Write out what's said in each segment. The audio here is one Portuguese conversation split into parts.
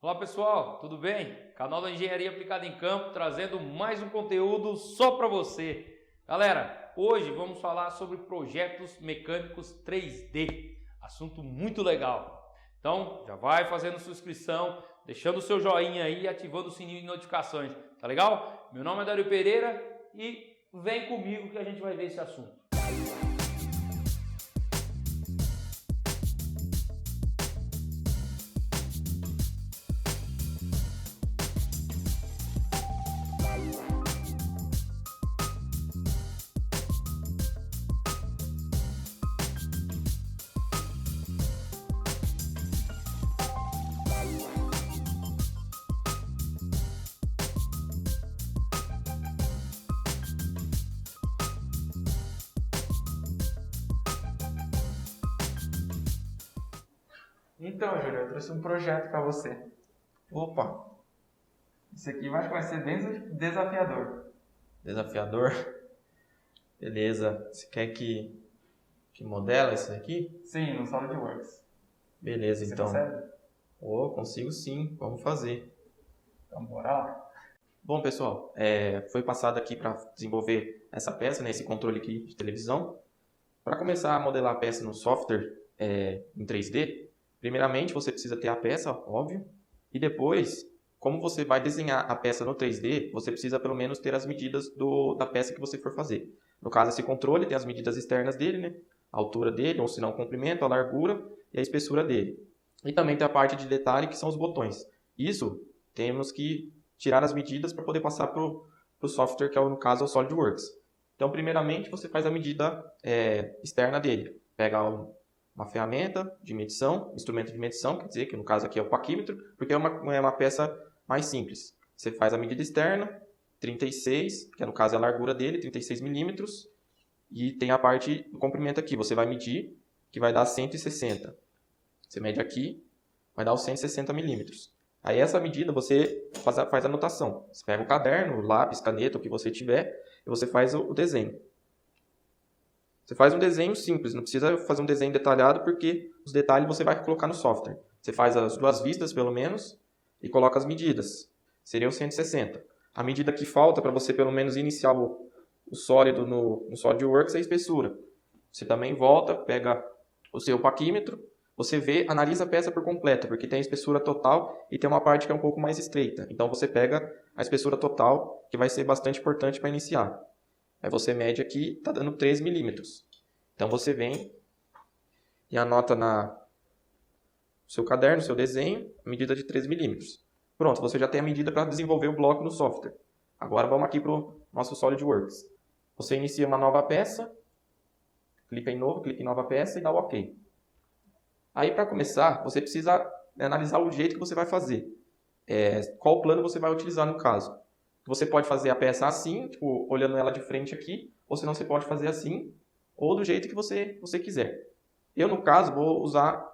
Olá pessoal, tudo bem? Canal da Engenharia Aplicada em Campo trazendo mais um conteúdo só para você. Galera, hoje vamos falar sobre projetos mecânicos 3D, assunto muito legal. Então já vai fazendo sua inscrição, deixando o seu joinha aí e ativando o sininho de notificações, tá legal? Meu nome é Dário Pereira e vem comigo que a gente vai ver esse assunto. Então, Júlio, eu trouxe um projeto para você. Opa, Esse aqui vai ser bem desafiador. desafiador. Beleza. Você quer que modela isso aqui? Sim, no SolidWorks. Beleza, Você então. consegue? Consigo sim. Vamos fazer. Então, bora lá. Bom, pessoal, foi passado aqui para desenvolver essa peça, né, esse controle aqui de televisão. Para começar a modelar a peça no software em 3D, primeiramente você precisa ter a peça, óbvio, e depois, como você vai desenhar a peça no 3D, você precisa pelo menos ter as medidas da peça que você for fazer. No caso, esse controle tem as medidas externas dele, né, a altura dele, ou se não o comprimento, a largura e a espessura dele. E também tem a parte de detalhe, que são os botões. Isso temos que tirar as medidas para poder passar para o software, que no caso é o SolidWorks. Então, primeiramente, você faz a medida externa dele. Pega uma ferramenta de medição, instrumento de medição, quer dizer que no caso aqui é o paquímetro, porque é uma peça mais simples. Você faz a medida externa, 36, que no caso é a largura dele, 36 milímetros, e tem a parte do comprimento aqui. Você vai medir, que vai dar 160. Você mede aqui, vai dar os 160 milímetros. Aí essa medida você faz a anotação. Você pega o caderno, o lápis, caneta, o que você tiver, e você faz o desenho. Você faz um desenho simples, não precisa fazer um desenho detalhado, porque os detalhes você vai colocar no software. Você faz as duas vistas, pelo menos, e coloca as medidas. Seriam 160. A medida que falta para você, pelo menos, iniciar o sólido no SolidWorks é a espessura. Você também volta, pega o seu paquímetro, você vê, analisa a peça por completa, porque tem a espessura total e tem uma parte que é um pouco mais estreita. Então você pega a espessura total, que vai ser bastante importante para iniciar. Aí você mede aqui, está dando 13 milímetros. Então você vem e anota no seu caderno, no seu desenho, a medida de 13 milímetros. Pronto, você já tem a medida para desenvolver o bloco no software. Agora vamos aqui para o nosso SolidWorks. Você inicia uma nova peça, clica em novo, clica em nova peça e dá o OK. Aí, para começar, você precisa analisar o jeito que você vai fazer. Qual plano você vai utilizar no caso. Você pode fazer a peça assim, tipo, olhando ela de frente aqui, ou senão você pode fazer assim, ou do jeito que você quiser. Eu, no caso, vou usar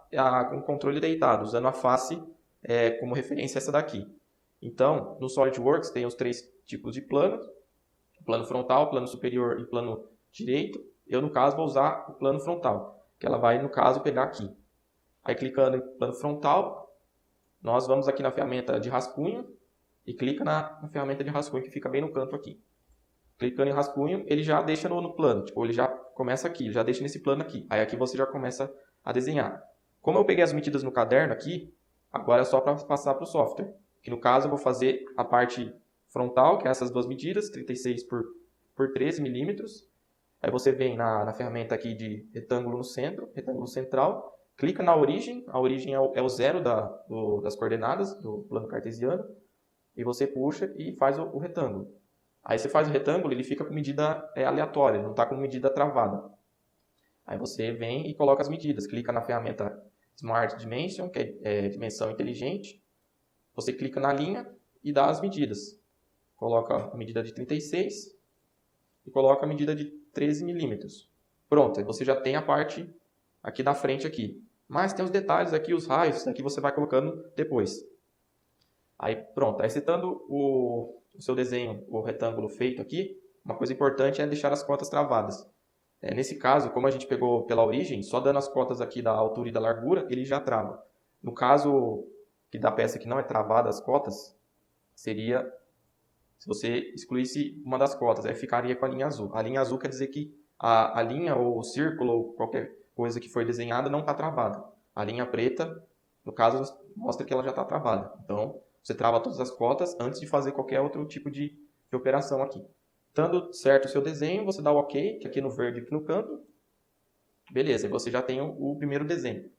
um controle deitado, usando a face como referência essa daqui. Então, no SolidWorks tem os 3 tipos de planos, plano frontal, plano superior e plano direito. Eu, no caso, vou usar o plano frontal, que ela vai, no caso, pegar aqui. Aí, clicando em plano frontal, nós vamos aqui na ferramenta de rascunho e clica na ferramenta de rascunho que fica bem no canto aqui. Clicando em rascunho, ele já deixa no plano, tipo, ele já começa aqui, ele já deixa nesse plano aqui. Aí aqui você já começa a desenhar. Como eu peguei as medidas no caderno aqui, agora é só para passar para o software. Que no caso eu vou fazer a parte frontal, que é essas duas medidas, 36 por 13 milímetros. Aí você vem na ferramenta aqui de retângulo no centro, retângulo central, clica na origem, a origem é o zero das coordenadas do plano cartesiano, e você puxa e faz o retângulo. Aí você faz o retângulo, ele fica com medida aleatória, ele não está com medida travada. Aí você vem e coloca as medidas, clica na ferramenta Smart Dimension, que é dimensão inteligente, você clica na linha e dá as medidas. Coloca a medida de 36 e coloca a medida de 13 milímetros. Pronto, aí você já tem a parte aqui da frente aqui. Mas tem os detalhes aqui, os raios, aqui você vai colocando depois. Aí pronto, aí citando o seu desenho, o retângulo feito aqui, uma coisa importante é deixar as cotas travadas. Nesse caso, como a gente pegou pela origem, só dando as cotas aqui da altura e da largura, ele já trava. No caso, que da peça que não é travada as cotas, seria se você excluísse uma das cotas, aí ficaria com a linha azul. A linha azul quer dizer que a linha ou o círculo ou qualquer coisa que foi desenhada não está travada. A linha preta, no caso, mostra que ela já está travada. Então, você trava todas as cotas antes de fazer qualquer outro tipo de operação aqui. Estando certo o seu desenho, você dá o OK, que aqui no verde, aqui no canto. Beleza, você já tem o primeiro desenho.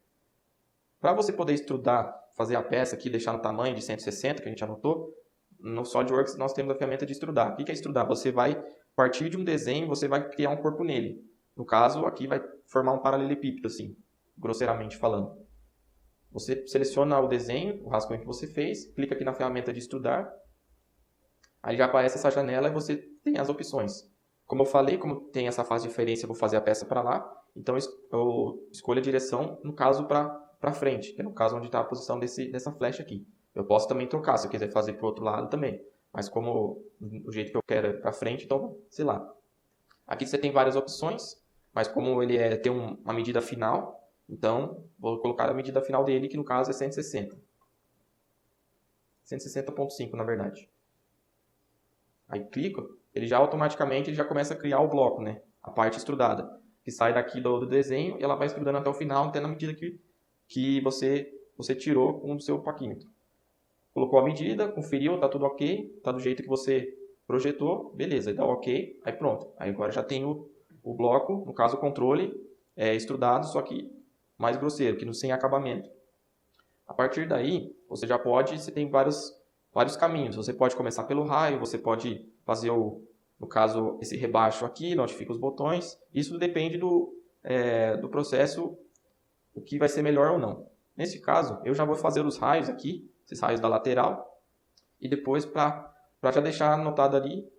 Para você poder extrudar, fazer a peça aqui, deixar no tamanho de 160, que a gente anotou, no SolidWorks nós temos a ferramenta de extrudar. O que é extrudar? Você vai, a partir de um desenho, você vai criar um corpo nele. No caso, aqui vai formar um paralelepípedo, assim, grosseiramente falando. Você seleciona o desenho, o rascunho que você fez, clica aqui na ferramenta de extrudar, aí já aparece essa janela e você tem as opções. Como eu falei, como tem essa fase de referência, eu vou fazer a peça para lá, então eu escolho a direção, no caso, para frente, que é no caso onde está a posição dessa flecha aqui. Eu posso também trocar, se eu quiser fazer para o outro lado também. Mas como o jeito que eu quero é para frente, então, sei lá. Aqui você tem várias opções, mas como ele tem uma medida final, então vou colocar a medida final dele, que no caso é 160. 160.5, na verdade. Aí clico, ele já automaticamente já começa a criar o bloco, né? A parte extrudada, que sai daqui do desenho e ela vai extrudando até o final, até na medida que você tirou com o seu paquímetro. Colocou a medida, conferiu, está tudo ok, está do jeito que você projetou, beleza, dá ok, aí pronto. Aí agora já tem o bloco, no caso o controle, extrudado, só que mais grosseiro, que não sem acabamento. A partir daí, você tem vários caminhos. Você pode começar pelo raio, você pode fazer, no caso, esse rebaixo aqui, onde ficam os botões. Isso depende do processo, o que vai ser melhor ou não. Nesse caso, eu já vou fazer os raios aqui, esses raios da lateral, e depois para já deixar anotado ali,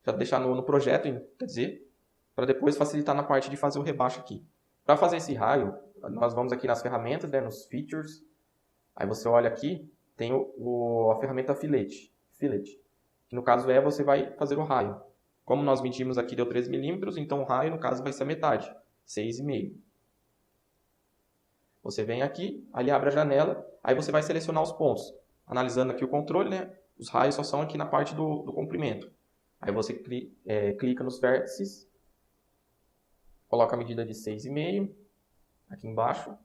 já deixar no projeto, quer dizer, para depois facilitar na parte de fazer o rebaixo aqui. Para fazer esse raio, nós vamos aqui nas ferramentas, né, nos features, aí você olha aqui, tem a ferramenta fillet, que no caso você vai fazer o raio. Como nós medimos aqui deu 13 milímetros, então o raio no caso vai ser a metade, 6,5. Você vem aqui, ali abre a janela, aí você vai selecionar os pontos. Analisando aqui o controle, né? Os raios só são aqui na parte do comprimento. Aí você clica nos vértices, coloca a medida de 6,5 aqui embaixo.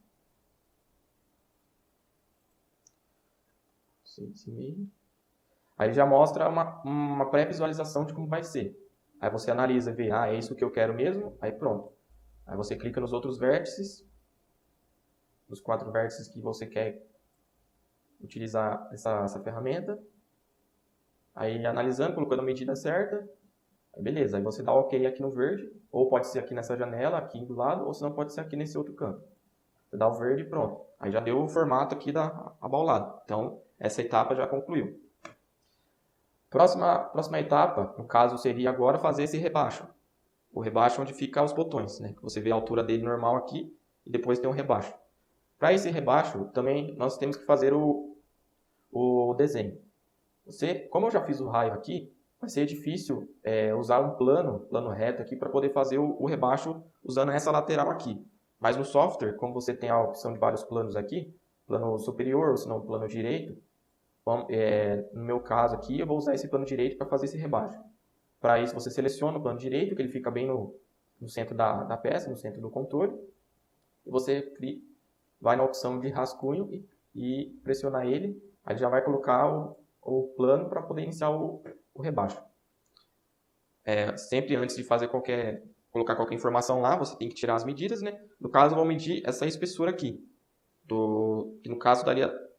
6,5. Aí já mostra uma pré-visualização de como vai ser. Aí você analisa e vê, é isso que eu quero mesmo, aí pronto. Aí você clica nos outros vértices, os 4 vértices que você quer utilizar essa ferramenta. Aí analisando, colocando a medida certa, aí beleza. Aí você dá OK aqui no verde, ou pode ser aqui nessa janela, aqui do lado, ou se não pode ser aqui nesse outro canto. Você dá o verde e pronto. Aí já deu o formato aqui abaulado. Então, essa etapa já concluiu. Próxima etapa, no caso, seria agora fazer esse rebaixo. O rebaixo onde ficam os botões, né? Você vê a altura dele normal aqui, e depois tem um rebaixo. Para esse rebaixo, também nós temos que fazer o desenho. Como eu já fiz o raio aqui, vai ser difícil usar um plano reto aqui para poder fazer o rebaixo usando essa lateral aqui. Mas no software, como você tem a opção de vários planos aqui, plano superior ou se não plano direito, no meu caso aqui, eu vou usar esse plano direito para fazer esse rebaixo. Para isso, você seleciona o plano direito, que ele fica bem no centro da peça, no centro do controle, e você vai na opção de rascunho e pressionar ele, aí já vai colocar o plano para poder iniciar o rebaixo. Sempre antes de colocar qualquer informação lá, você tem que tirar as medidas, né? No caso, eu vou medir essa espessura aqui, que no caso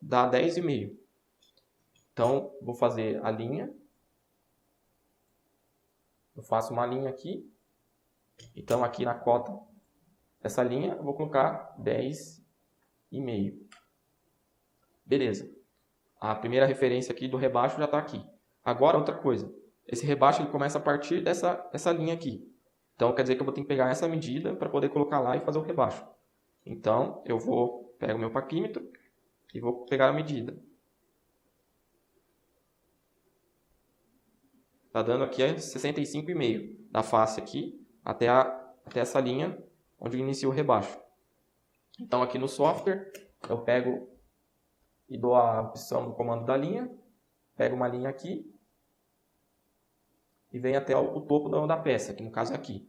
dá 10,5. Então, vou fazer a linha, eu faço uma linha aqui, então aqui na cota dessa linha, eu vou colocar 10,5. Beleza. A primeira referência aqui do rebaixo já está aqui. Agora, outra coisa. Esse rebaixo ele começa a partir dessa linha aqui. Então, quer dizer que eu vou ter que pegar essa medida para poder colocar lá e fazer o rebaixo. Então, pego o meu paquímetro e vou pegar a medida. Está dando aqui 65,5 da face aqui até essa linha onde inicia o rebaixo. Então, aqui no software, eu pego e dou a opção do comando da linha, pego uma linha aqui e venho até o topo da peça, que no caso é aqui.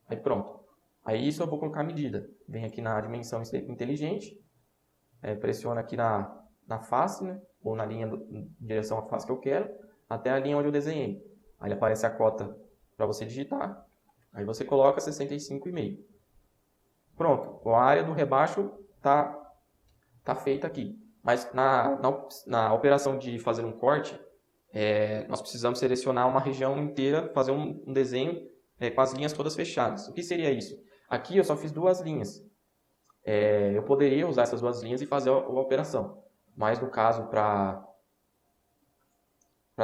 Aí pronto. Aí isso eu vou colocar a medida. Venho aqui na dimensão inteligente, pressiono aqui na face, né? Ou na linha em direção à face que eu quero, até a linha onde eu desenhei. Aí aparece a cota para você digitar. Aí você coloca 65,5. Pronto. A área do rebaixo tá feita aqui. Mas na operação de fazer um corte, nós precisamos selecionar uma região inteira, fazer um desenho com as linhas todas fechadas. O que seria isso? Aqui eu só fiz 2 linhas. Eu poderia usar essas 2 linhas e fazer a operação. Mas no caso, para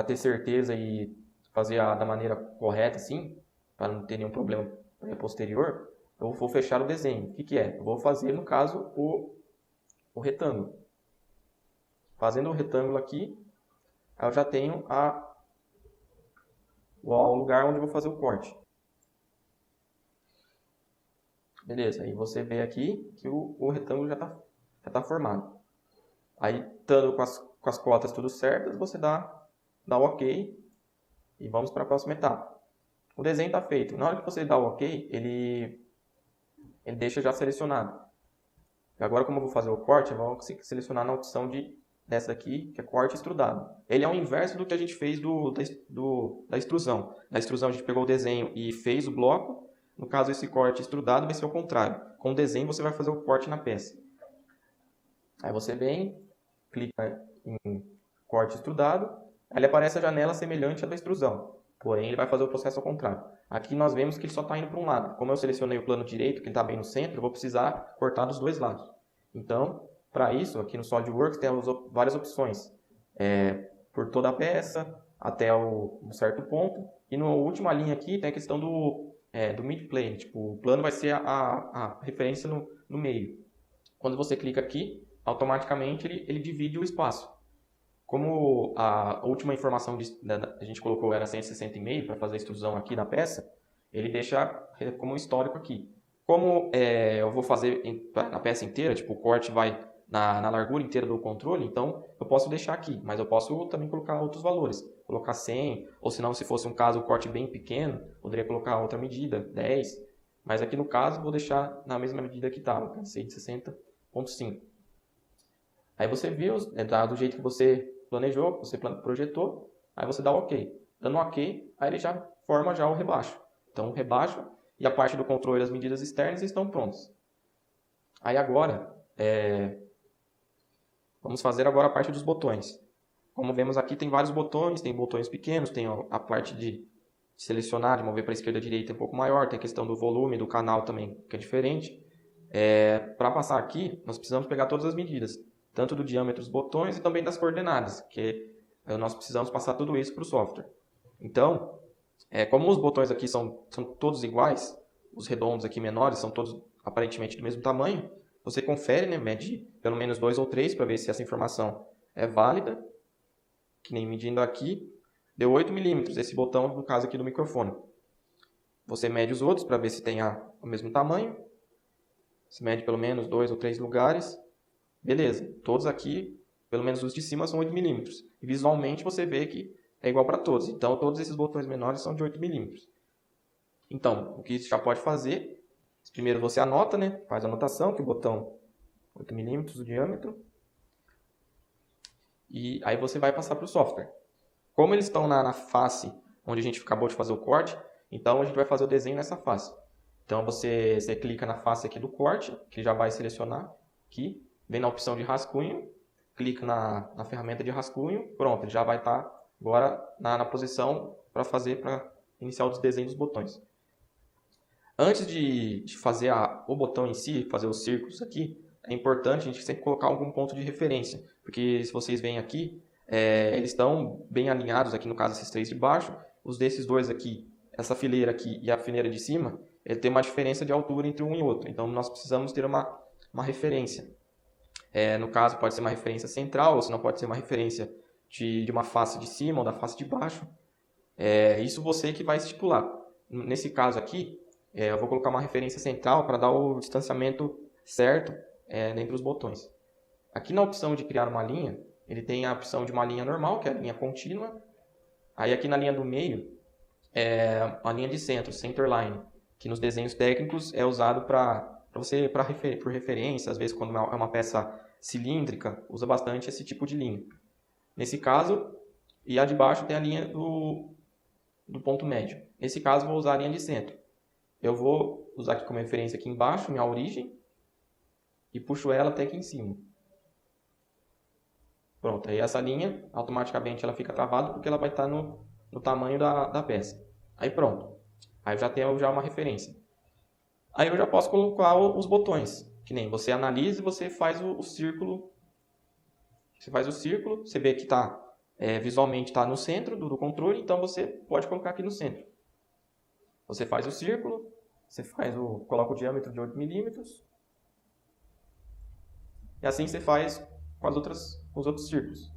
ter certeza e fazer da maneira correta, assim, para não ter nenhum problema posterior, eu vou fechar o desenho. O que é? Eu vou fazer, no caso, o retângulo. Fazendo o retângulo aqui, eu já tenho o lugar onde eu vou fazer o corte. Beleza, aí você vê aqui que o retângulo já tá formado. Aí, estando com as cotas tudo certas, você dá OK e vamos para a próxima etapa. O desenho está feito. Na hora que você dá o OK, ele deixa já selecionado. Agora, como eu vou fazer o corte, eu vou selecionar na opção dessa daqui, que é corte extrudado. Ele é o inverso do que a gente fez da extrusão. Na extrusão a gente pegou o desenho e fez o bloco. No caso, esse corte extrudado vai ser o contrário. Com o desenho, você vai fazer o corte na peça. Aí você vem, clica em corte extrudado, aí aparece a janela semelhante à da extrusão. Porém, ele vai fazer o processo ao contrário. Aqui nós vemos que ele só está indo para um lado. Como eu selecionei o plano direito, que ele está bem no centro, eu vou precisar cortar dos 2 lados. Então, para isso, aqui no SolidWorks temos várias opções. Por toda a peça, até um certo ponto. E na última linha aqui tem a questão do mid-plane. Tipo, o plano vai ser a referência no meio. Quando você clica aqui, automaticamente ele divide o espaço. Como a última informação a gente colocou era 160,5 para fazer a extrusão aqui na peça, ele deixa como histórico aqui. Como eu vou fazer na peça inteira, tipo, o corte vai na largura inteira do controle, então eu posso deixar aqui, mas eu posso também colocar outros valores. Colocar 100, ou se não, se fosse um caso, um corte bem pequeno, poderia colocar outra medida, 10. Mas aqui no caso, vou deixar na mesma medida que estava, 160,5. Aí você viu, do jeito que você planejou, que você projetou, aí você dá OK. Dando OK, aí ele já forma já o rebaixo. Então o rebaixo e a parte do controle das medidas externas estão prontos. Aí agora, vamos fazer agora a parte dos botões. Como vemos aqui, tem vários botões, tem botões pequenos, tem a parte de selecionar, de mover para a esquerda e direita um pouco maior, tem a questão do volume do canal também, que é diferente. Para passar aqui, nós precisamos pegar todas as medidas, tanto do diâmetro dos botões e também das coordenadas, que nós precisamos passar tudo isso para o software. Então, como os botões aqui são todos iguais, os redondos aqui menores são todos aparentemente do mesmo tamanho, você confere, né, mede pelo menos 2 ou 3 para ver se essa informação é válida, que nem medindo aqui, deu 8 milímetros esse botão, no caso aqui do microfone. Você mede os outros para ver se tem o mesmo tamanho, você mede pelo menos 2 ou 3 lugares, beleza, todos aqui, pelo menos os de cima, são 8 milímetros. E visualmente você vê que é igual para todos. Então, todos esses botões menores são de 8 milímetros. Então, o que isso já pode fazer, primeiro você anota, né? Faz a anotação que o botão 8 milímetros o diâmetro. E aí você vai passar para o software. Como eles estão na face onde a gente acabou de fazer o corte, então a gente vai fazer o desenho nessa face. Então você clica na face aqui do corte, que já vai selecionar aqui, vem na opção de rascunho, clica na ferramenta de rascunho, pronto, ele já vai estar agora na posição para iniciar o desenho dos botões. Antes de fazer o botão em si, fazer os círculos aqui, é importante a gente sempre colocar algum ponto de referência, porque se vocês veem aqui, eles estão bem alinhados, aqui no caso esses 3 de baixo, os desses 2 aqui, essa fileira aqui e a fileira de cima, ele tem uma diferença de altura entre um e outro, então nós precisamos ter uma referência. No caso pode ser uma referência central, ou se não pode ser uma referência de uma face de cima ou da face de baixo. Isso você que vai estipular. Nesse caso aqui, eu vou colocar uma referência central para dar o distanciamento certo entre os botões. Aqui na opção de criar uma linha, ele tem a opção de uma linha normal, que é a linha contínua. Aí aqui na linha do meio, é a linha de centro, centerline, que nos desenhos técnicos é usado por referência, às vezes quando é uma peça cilíndrica, usa bastante esse tipo de linha. Nesse caso, e a de baixo tem a linha do ponto médio. Nesse caso, vou usar a linha de centro. Eu vou usar aqui como referência aqui embaixo, minha origem, e puxo ela até aqui em cima. Pronto, aí essa linha, automaticamente ela fica travada porque ela vai estar no tamanho da peça. Aí pronto. Aí eu já tenho uma referência. Aí eu já posso colocar os botões. Que nem você analisa e você faz o círculo. Você faz o círculo, você vê que visualmente está no centro do controle, então você pode colocar aqui no centro. Você faz o círculo, coloca o diâmetro de 8 milímetros. E assim você faz com os outros círculos.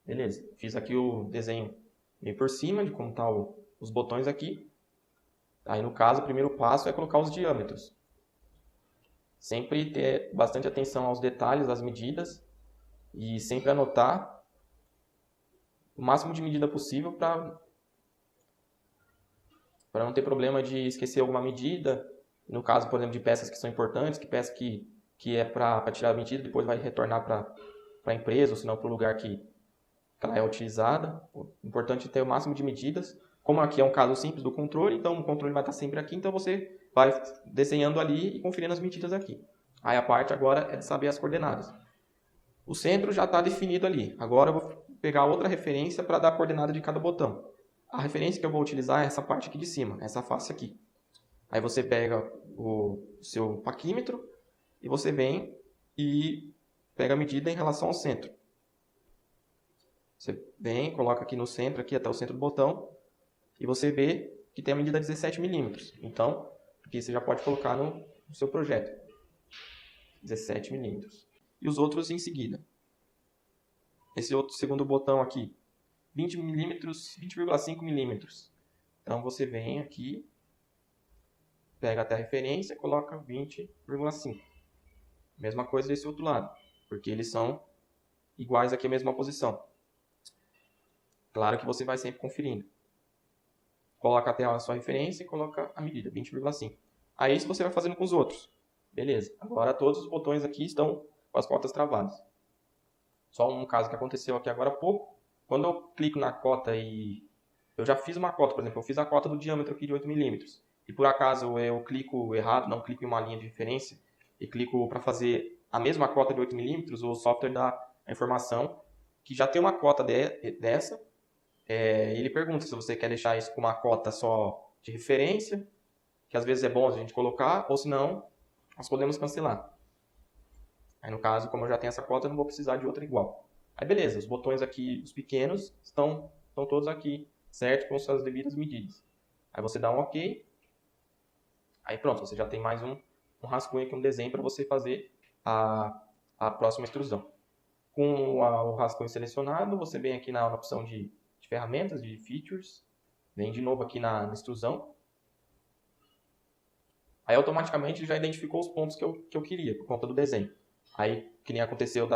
Beleza, fiz aqui o desenho meio por cima de como estão os botões aqui. Aí no caso, o primeiro passo é colocar os diâmetros. Sempre ter bastante atenção aos detalhes, às medidas. E sempre anotar o máximo de medida possível para não ter problema de esquecer alguma medida. No caso, por exemplo, de peças que são importantes, que peça que é para tirar a medida, depois vai retornar para a empresa, ou se não para o lugar que ela é utilizada. O importante é ter o máximo de medidas. Como aqui é um caso simples do controle, então o controle vai estar sempre aqui, então você vai desenhando ali e conferindo as medidas aqui. Aí a parte agora é de saber as coordenadas. O centro já está definido ali. Agora eu vou pegar outra referência para dar a coordenada de cada botão. A referência que eu vou utilizar é essa parte aqui de cima, essa face aqui. Aí você pega o seu paquímetro e você vem e pega a medida em relação ao centro. Você vem, coloca aqui no centro, aqui até o centro do botão, e você vê que tem a medida 17 milímetros. Então, aqui você já pode colocar no seu projeto. 17 milímetros. E os outros em seguida. Esse outro segundo botão aqui, 20 milímetros, 20,5 milímetros. Então você vem aqui, pega até a referência, coloca 20,5. Mesma coisa desse outro lado, porque eles são iguais aqui à mesma posição. Claro que você vai sempre conferindo. Coloca até a sua referência e coloca a medida, 20,5. Aí isso você vai fazendo com os outros. Beleza. Agora todos os botões aqui estão com as cotas travadas. Só um caso que aconteceu aqui agora há pouco. Quando eu clico na cota e... Eu já fiz uma cota, por exemplo, eu fiz a cota do diâmetro aqui de 8 milímetros. E por acaso eu clico errado, não clico em uma linha de referência, e clico para fazer a mesma cota de 8 milímetros, o software dá a informação que já tem uma cota dessa. Ele pergunta se você quer deixar isso com uma cota só de referência, que às vezes é bom a gente colocar, ou se não, nós podemos cancelar. Aí no caso, como eu já tenho essa cota, eu não vou precisar de outra igual. Aí beleza, os botões aqui, os pequenos, estão todos aqui, certo? Com suas devidas medidas. Aí você dá um OK. Aí pronto, você já tem mais um rascunho aqui, um desenho para você fazer a próxima extrusão. Com o rascunho selecionado, você vem aqui na opção de ferramentas, de features. Vem de novo aqui na extrusão. Aí automaticamente ele já identificou os pontos que eu queria, por conta do desenho. Aí, que nem aconteceu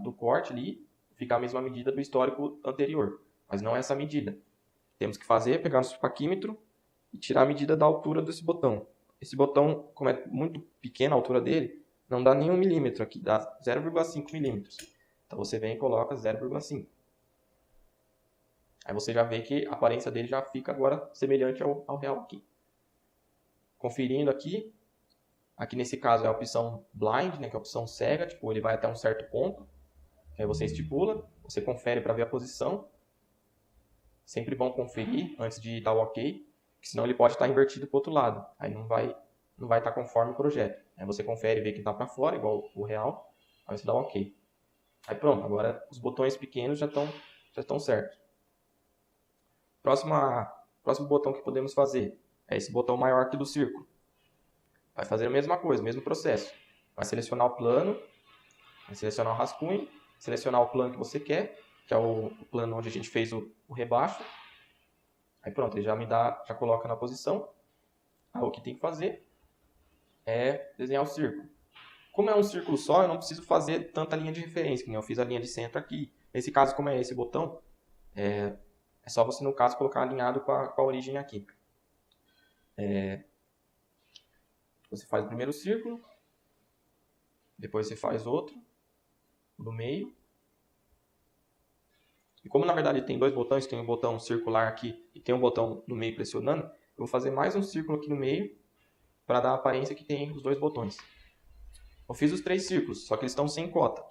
do corte ali, fica a mesma medida do histórico anterior. Mas não é essa medida. Temos que pegar nosso paquímetro e tirar a medida da altura desse botão. Esse botão, como é muito pequena a altura dele, não dá nem 1 milímetro aqui, dá 0,5 milímetros. Então você vem e coloca 0,5. Aí você já vê que a aparência dele já fica agora semelhante ao real aqui. Conferindo aqui, aqui nesse caso é a opção blind, né, que é a opção cega, tipo, ele vai até um certo ponto. Aí você estipula, você confere para ver a posição. Sempre bom conferir antes de dar o OK, porque senão ele pode estar invertido para o outro lado. Aí não vai estar conforme o projeto. Aí você confere e vê que está para fora, igual o real. Aí você dá o OK. Aí pronto, agora os botões pequenos já estão certos. Próximo botão que podemos fazer é esse botão maior aqui do círculo. Vai fazer a mesma coisa, o mesmo processo. Vai selecionar o plano, vai selecionar o rascunho, selecionar o plano que você quer, que é o plano onde a gente fez o rebaixo. Aí pronto, ele já coloca na posição. Aí o que tem que fazer é desenhar o círculo. Como é um círculo só, eu não preciso fazer tanta linha de referência, que nem eu fiz a linha de centro aqui. Nesse caso, como é esse botão, é só você, no caso, colocar alinhado com a origem aqui. Você faz o primeiro círculo, depois você faz outro, do meio. E como, na verdade, tem dois botões, tem um botão circular aqui e tem um botão no meio pressionando, eu vou fazer mais um círculo aqui no meio para dar a aparência que tem os dois botões. Eu fiz os 3 círculos, só que eles estão sem cota,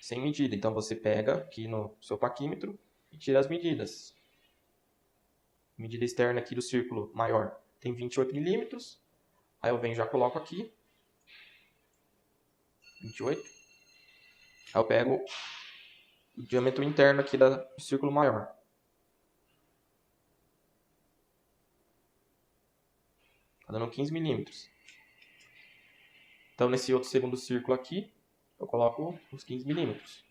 sem medida. Então você pega aqui no seu paquímetro e tira as medidas. Medida externa aqui do círculo maior tem 28 milímetros. Aí eu venho e já coloco aqui 28. Aí eu pego o diâmetro interno aqui do círculo maior. Tá dando 15 milímetros. Então, nesse outro segundo círculo aqui, eu coloco os 15 milímetros.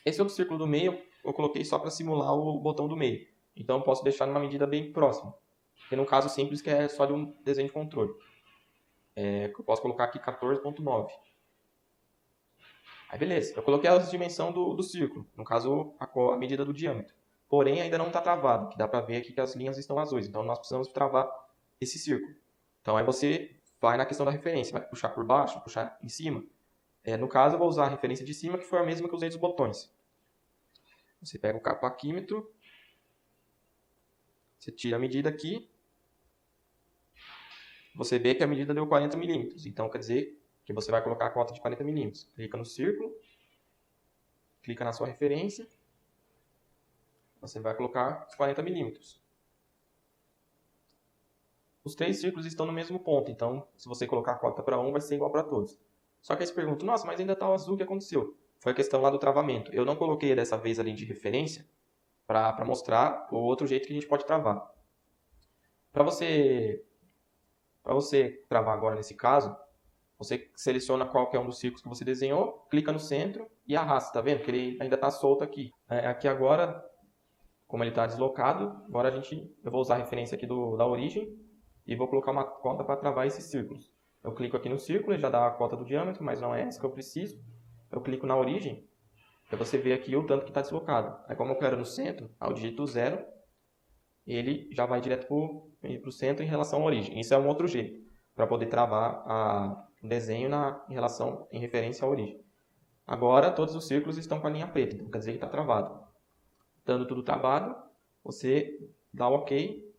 Esse outro círculo do meio, eu coloquei só para simular o botão do meio. Então, eu posso deixar numa medida bem próxima. Porque no caso simples, que é só de um desenho de controle. Eu posso colocar aqui 14.9. Aí, beleza. Eu coloquei a dimensão do círculo. No caso, a medida do diâmetro. Porém, ainda não está travado. Que dá para ver aqui que as linhas estão azuis. Então, nós precisamos travar esse círculo. Então, aí você vai na questão da referência, vai puxar por baixo, puxar em cima. No caso, eu vou usar a referência de cima, que foi a mesma que eu usei dos botões. Você pega o paquímetro, você tira a medida aqui, você vê que a medida deu 40 milímetros. Então, quer dizer que você vai colocar a cota de 40 milímetros. Clica no círculo, clica na sua referência, você vai colocar os 40 milímetros. Os 3 círculos estão no mesmo ponto, então se você colocar a cota para um, vai ser igual para todos. Só que aí você pergunta, nossa, mas ainda está o azul, o que aconteceu? Foi a questão lá do travamento. Eu não coloquei dessa vez a linha de referência para mostrar o outro jeito que a gente pode travar. Para você travar agora nesse caso, você seleciona qualquer um dos círculos que você desenhou, clica no centro e arrasta, tá vendo? Que ele ainda está solto aqui. Aqui agora, como ele está deslocado, agora eu vou usar a referência aqui da origem, e vou colocar uma cota para travar esses círculos. Eu clico aqui no círculo, ele já dá a cota do diâmetro, mas não é essa que eu preciso. Eu clico na origem, para você ver aqui o tanto que está deslocado. Aí como eu quero no centro, ao dígito 0, ele já vai direto para o centro em relação à origem. Isso é um outro jeito, para poder travar o desenho em referência à origem. Agora, todos os círculos estão com a linha preta, então quer dizer que está travado. Estando tudo travado, você dá o OK,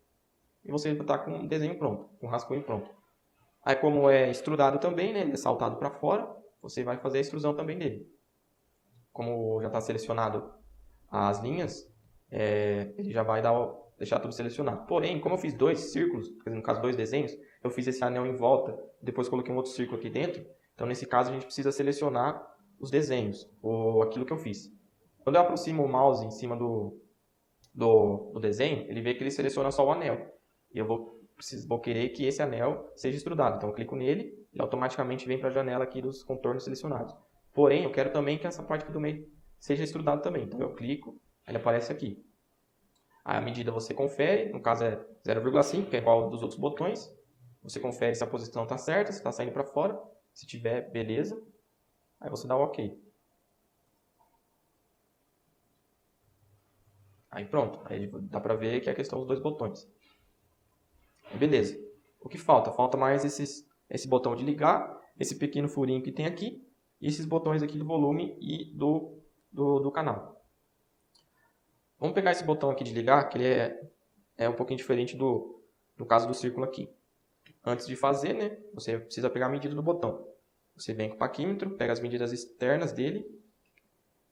e você está com o desenho pronto, com o rascunho pronto. Aí como é extrudado também, né, ele é saltado para fora, você vai fazer a extrusão também dele. Como já está selecionado as linhas, ele já vai deixar tudo selecionado. Porém, como eu fiz 2 círculos, no caso 2 desenhos, eu fiz esse anel em volta, depois coloquei um outro círculo aqui dentro, então nesse caso a gente precisa selecionar os desenhos, ou aquilo que eu fiz. Quando eu aproximo o mouse em cima do desenho, ele vê que ele seleciona só o anel. E eu vou querer que esse anel seja extrudado. Então eu clico nele e automaticamente vem para a janela aqui dos contornos selecionados. Porém, eu quero também que essa parte aqui do meio seja extrudada também. Então eu clico, ele aparece aqui. Aí a medida você confere, no caso é 0,5, que é igual ao dos outros botões. Você confere se a posição está certa, se está saindo para fora. Se tiver, beleza. Aí você dá o OK. Aí pronto, aí dá para ver que é a questão dos 2 botões. Beleza. O que falta? Falta mais esse botão de ligar, esse pequeno furinho que tem aqui, e esses botões aqui do volume e do canal. Vamos pegar esse botão aqui de ligar, que ele é um pouquinho diferente do caso do círculo aqui. Antes de fazer, né, você precisa pegar a medida do botão. Você vem com o paquímetro, pega as medidas externas dele,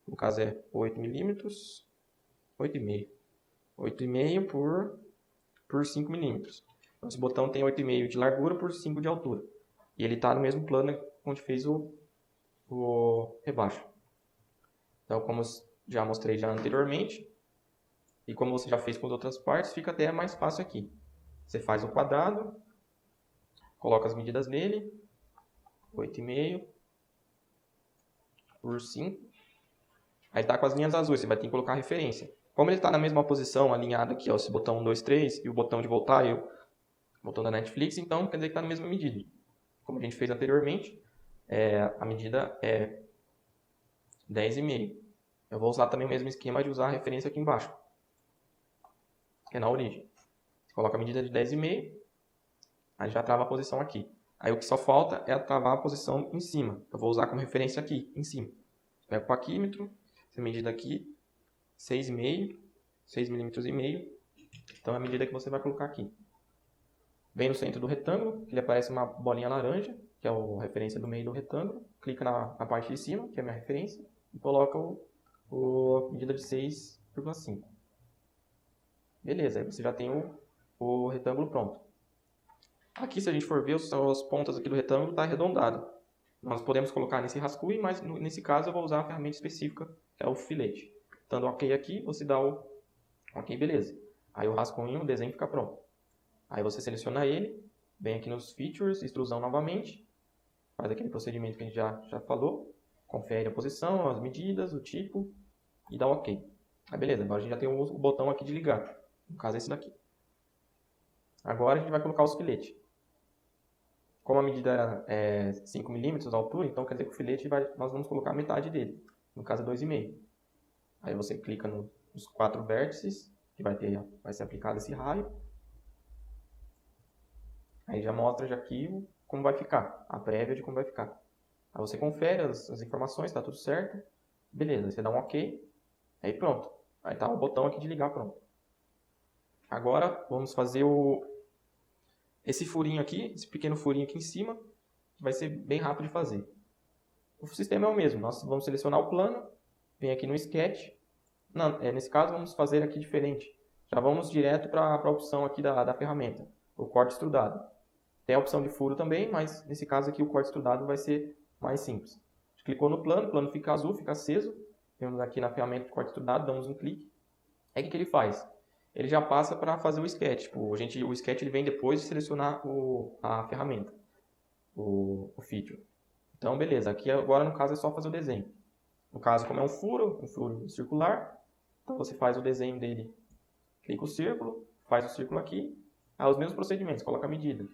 no caso é 8 milímetros, 8,5. 8,5 por 5 milímetros. Então, esse botão tem 8,5 de largura por 5 de altura. E ele está no mesmo plano onde fez o rebaixo. Então, como já mostrei anteriormente, e como você já fez com as outras partes, fica até mais fácil aqui. Você faz o quadrado, coloca as medidas nele, 8,5 por 5. Aí está com as linhas azuis, você vai ter que colocar a referência. Como ele está na mesma posição, alinhado aqui, ó, esse botão 1, 2, 3, e o botão de voltar e o botão da Netflix, então quer dizer que está na mesma medida. Como a gente fez anteriormente, a medida é 10,5. Eu vou usar também o mesmo esquema de usar a referência aqui embaixo, que é na origem. Você coloca a medida de 10,5, aí já trava a posição aqui. Aí o que só falta é travar a posição em cima. Eu vou usar como referência aqui, em cima. Pega o paquímetro, essa medida aqui, 6,5, 6,5 mm. Então é a medida que você vai colocar aqui. Vem no centro do retângulo, que ele aparece uma bolinha laranja, que é a referência do meio do retângulo. Clica na parte de cima, que é a minha referência, e coloca a medida de 6,5. Beleza, aí você já tem o retângulo pronto. Aqui, se a gente for ver, as pontas aqui do retângulo está arredondado. Nós podemos colocar nesse rascunho, mas nesse caso eu vou usar a ferramenta específica, que é o filete. Dando OK aqui, você dá o OK, beleza. Aí o rascunho, o desenho fica pronto. Aí você seleciona ele, vem aqui nos Features, extrusão novamente, faz aquele procedimento que a gente já falou, confere a posição, as medidas, o tipo e dá OK. Aí beleza, agora a gente já tem o botão aqui de ligar, no caso é esse daqui. Agora a gente vai colocar os filetes. Como a medida é 5 mm a altura, então quer dizer que o filete nós vamos colocar metade dele, no caso é 2,5. Aí você clica nos 4 vértices, que vai ser aplicado esse raio. Aí já mostra já aqui como vai ficar, a prévia de como vai ficar. Aí você confere as informações, está tudo certo. Beleza, aí você dá um OK, aí pronto. Aí está o botão aqui de ligar, pronto. Agora vamos fazer esse furinho aqui, esse pequeno furinho aqui em cima, que vai ser bem rápido de fazer. O sistema é o mesmo, nós vamos selecionar o plano, vem aqui no Sketch. Não, nesse caso vamos fazer aqui diferente. Já vamos direto para a opção aqui da ferramenta, o corte extrudado. Tem a opção de furo também, mas nesse caso aqui o corte extrudado vai ser mais simples. A gente clicou no plano, o plano fica azul, fica aceso. Temos aqui na ferramenta de corte extrudado, damos um clique. Aí o que ele faz? Ele já passa para fazer o sketch. O sketch ele vem depois de selecionar a ferramenta, o feature. Então, beleza. Aqui agora, no caso, é só fazer o desenho. No caso, como é um furo circular, então você faz o desenho dele. Clica o círculo, faz o círculo aqui. Aí os mesmos procedimentos, coloca a medida.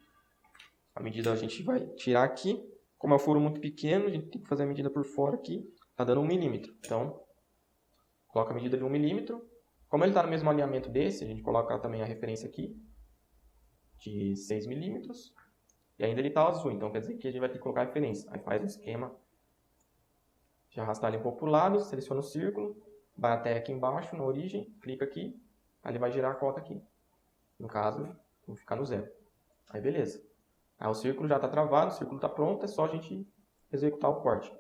A medida a gente vai tirar aqui. Como é um furo muito pequeno, a gente tem que fazer a medida por fora aqui. Está dando 1 mm. Então, coloca a medida de 1 mm. Como ele está no mesmo alinhamento desse, a gente coloca também a referência aqui de 6 mm. E ainda ele está azul, então quer dizer que a gente vai ter que colocar a referência. Aí faz o esquema de arrastar ele um pouco para o lado, seleciona o círculo, vai até aqui embaixo, na origem, clica aqui, aí ele vai girar a cota aqui. No caso, vou ficar no 0. Aí beleza. Aí o círculo já está travado, o círculo está pronto, é só a gente executar o corte.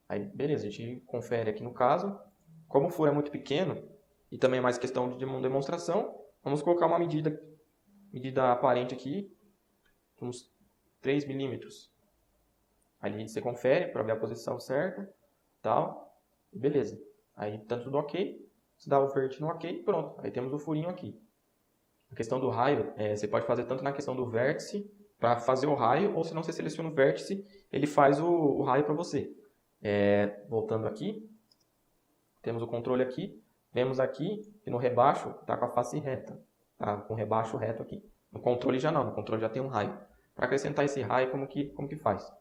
Aí beleza, a gente confere aqui no caso. Como o furo é muito pequeno, e também é mais questão de demonstração, vamos colocar uma medida aparente aqui, uns 3 mm. Ali você confere para ver a posição certa, tal, e beleza. Aí tá tudo ok, você dá o vert no ok, pronto. Aí temos o furinho aqui. A questão do raio, você pode fazer tanto na questão do vértice, para fazer o raio, ou se não você seleciona o vértice, ele faz o raio para você. Voltando aqui, temos o controle aqui, vemos aqui que no rebaixo está com a face reta, tá com o rebaixo reto aqui. No controle já não, no controle já tem um raio. Para acrescentar esse raio, como que faz?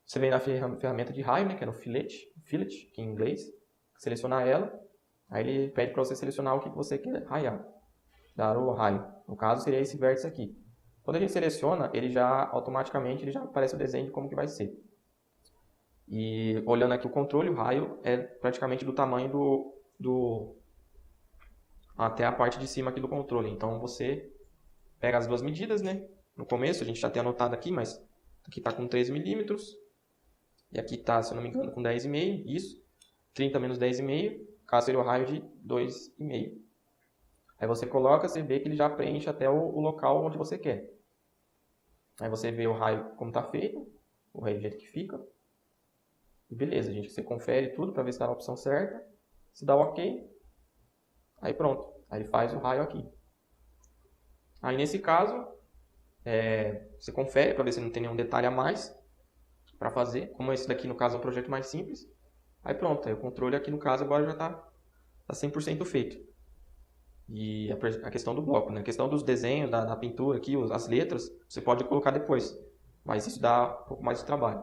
Você vem na ferramenta de raio, né, que é no fillet, que em inglês, selecionar ela, aí ele pede para você selecionar o que você quer raiar, dar o raio. No caso seria esse vértice aqui. Quando a gente seleciona, ele já automaticamente já aparece o desenho de como que vai ser. E olhando aqui o controle, o raio é praticamente do tamanho até a parte de cima aqui do controle. Então você pega as duas medidas, né? No começo a gente já tem anotado aqui, mas aqui está com 13 mm. E aqui está, se eu não me engano, com 10,5. Isso. 30 menos 10,5. Caso seria o raio de 2,5. Aí você coloca, você vê que ele já preenche até o local onde você quer. Aí você vê o raio como está feito. O raio do jeito que fica. E beleza, gente, você confere tudo para ver se está na opção certa. Se dá o OK, aí pronto. Aí ele faz o raio aqui. Aí nesse caso, você confere para ver se não tem nenhum detalhe a mais para fazer. Como esse daqui no caso é um projeto mais simples. Aí pronto, aí o controle aqui no caso agora já está 100% feito. E a questão do bloco, né? A questão dos desenhos, da pintura aqui, as letras, você pode colocar depois. mas isso dá um pouco mais de trabalho.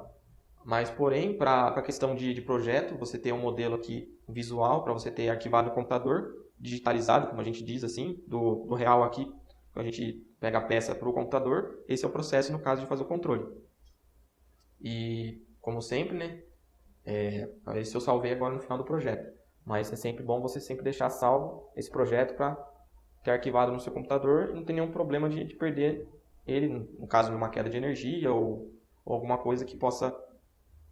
Mas, porém, para a questão de projeto, você ter um modelo aqui visual, para você ter arquivado no computador, digitalizado, como a gente diz assim, do real aqui, quando a gente pega a peça para o computador, esse é o processo no caso de fazer o controle. E, como sempre, né, esse eu salvei agora no final do projeto. Mas é sempre bom você sempre deixar salvo esse projeto para ter arquivado no seu computador e não ter nenhum problema de perder ele, no caso de uma queda de energia ou alguma coisa que possa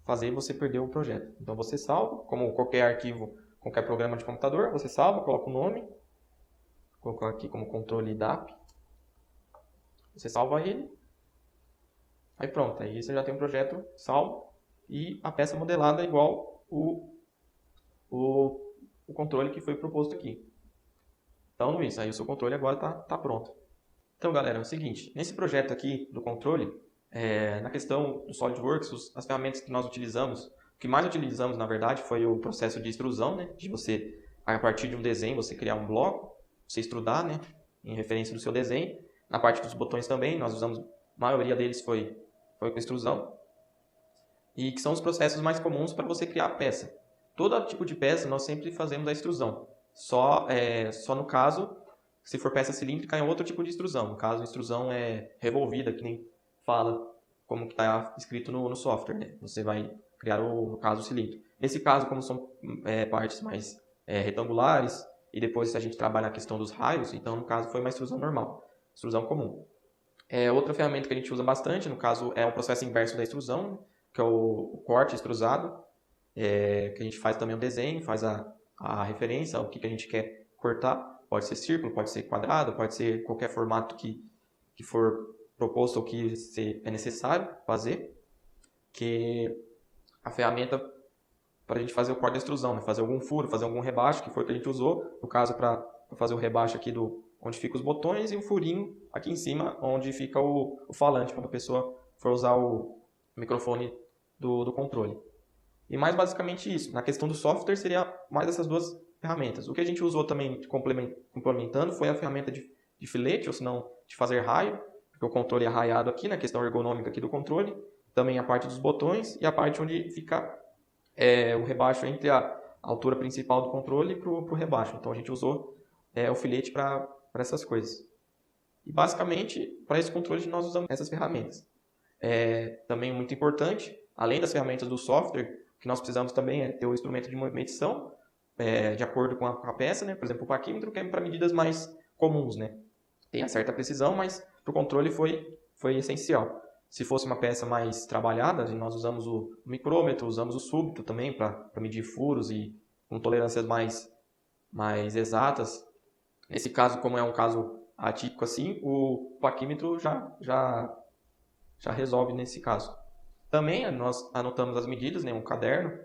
fazer você perder o projeto. Então você salva, como qualquer arquivo, qualquer programa de computador, você salva, coloca o nome, vou colocar aqui como controle DAP, você salva ele, aí pronto, aí você já tem um projeto salvo e a peça modelada é igual o controle que foi proposto aqui. Então, Luiz, aí o seu controle agora tá pronto. Então, galera, é o seguinte, nesse projeto aqui do controle, na questão do SolidWorks, as ferramentas que nós utilizamos, o que mais utilizamos, na verdade, foi o processo de extrusão, né? De você, a partir de um desenho, você criar um bloco, você extrudar, né? Em referência do seu desenho. Na parte dos botões também, nós usamos, a maioria deles foi com extrusão. E que são os processos mais comuns para você criar a peça. Todo tipo de peça, nós sempre fazemos a extrusão. Só no caso, se for peça cilíndrica, é outro tipo de extrusão. No caso, a extrusão é revolvida, que nem fala como que está escrito no software, né? Você vai criar no caso o cilindro. Nesse caso, como são partes mais retangulares, e depois se a gente trabalha a questão dos raios, então no caso foi uma extrusão normal, extrusão comum. Outra ferramenta que a gente usa bastante, no caso, é o processo inverso da extrusão, que é o corte extrusado, que a gente faz também o desenho, faz a referência ao que a gente quer cortar. Pode ser círculo, pode ser quadrado, pode ser qualquer formato que for proposto ou que é necessário fazer, que a ferramenta para a gente fazer o corte da extrusão, né? Fazer algum furo, fazer algum rebaixo, que foi o que a gente usou, no caso para fazer o rebaixo aqui onde fica os botões e o furinho aqui em cima onde fica o falante, quando a pessoa for usar o microfone do controle. E mais basicamente isso. Na questão do software seria mais essas duas ferramentas. O que a gente usou também complementando foi a ferramenta de filete, ou se não de fazer raio, porque o controle é raiado aqui, na questão ergonômica aqui do controle, também a parte dos botões e a parte onde fica o rebaixo entre a altura principal do controle para o rebaixo. Então a gente usou o filete para essas coisas. E basicamente, para esse controle nós usamos essas ferramentas. Também muito importante, além das ferramentas do software, que nós precisamos também ter o instrumento de medição, de acordo com a peça, né? Por exemplo, o paquímetro, que é para medidas mais comuns, né? Tem a certa precisão, mas para o controle foi essencial. Se fosse uma peça mais trabalhada, nós usamos o micrômetro, usamos o súbito também para medir furos e com tolerâncias mais exatas. Nesse caso, como é um caso atípico assim, o paquímetro já resolve nesse caso. Também nós anotamos as medidas, né, um caderno,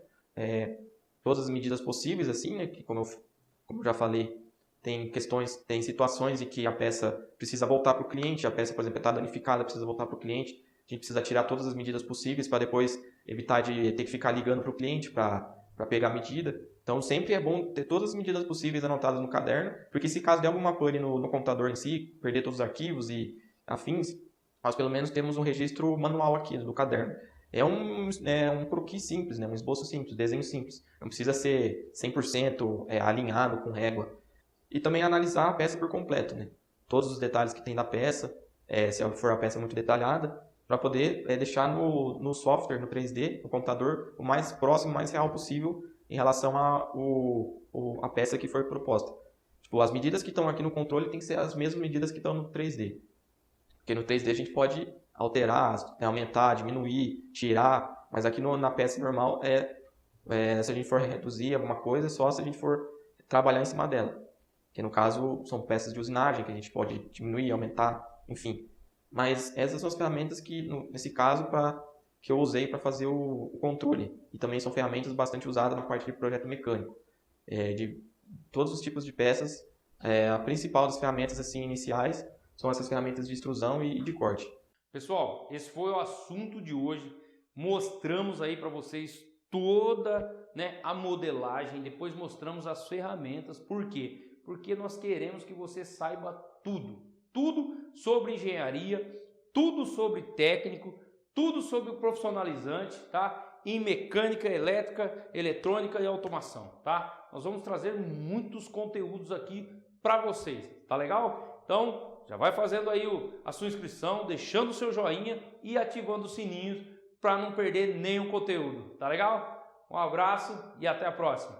todas as medidas possíveis, assim, né, que como eu já falei, tem situações em que a peça precisa voltar para o cliente, a peça, por exemplo, está danificada, precisa voltar para o cliente, a gente precisa tirar todas as medidas possíveis para depois evitar de ter que ficar ligando para o cliente para pegar a medida. Então, sempre é bom ter todas as medidas possíveis anotadas no caderno, porque se caso der alguma pane no computador em si, perder todos os arquivos e afins, nós pelo menos temos um registro manual aqui no caderno. É um croquis simples, né? Um esboço simples, desenho simples. Não precisa ser 100% alinhado com régua. E também analisar a peça por completo, né? Todos os detalhes que tem da peça, se for a peça muito detalhada, para poder deixar no software, no 3D, no computador, o mais próximo, o mais real possível em relação à peça que for proposta. Tipo, as medidas que estão aqui no controle tem que ser as mesmas medidas que estão no 3D. Porque no 3D a gente pode alterar, aumentar, diminuir, tirar, mas aqui na peça normal se a gente for reduzir alguma coisa, só se a gente for trabalhar em cima dela. Que no caso são peças de usinagem que a gente pode diminuir, aumentar, enfim. Mas essas são as ferramentas que, nesse caso, que eu usei para fazer o controle. E também são ferramentas bastante usadas na parte de projeto mecânico. De todos os tipos de peças, a principal das ferramentas assim, iniciais são essas ferramentas de extrusão e de corte. Pessoal, esse foi o assunto de hoje. Mostramos aí para vocês toda, né, a modelagem, depois mostramos as ferramentas. Por quê? Porque nós queremos que você saiba tudo sobre engenharia, tudo sobre técnico, tudo sobre o profissionalizante, tá? Em mecânica, elétrica, eletrônica e automação, tá? Nós vamos trazer muitos conteúdos aqui para vocês, tá legal? Então, já vai fazendo aí a sua inscrição, deixando o seu joinha e ativando os sininhos para não perder nenhum conteúdo, tá legal? Um abraço e até a próxima.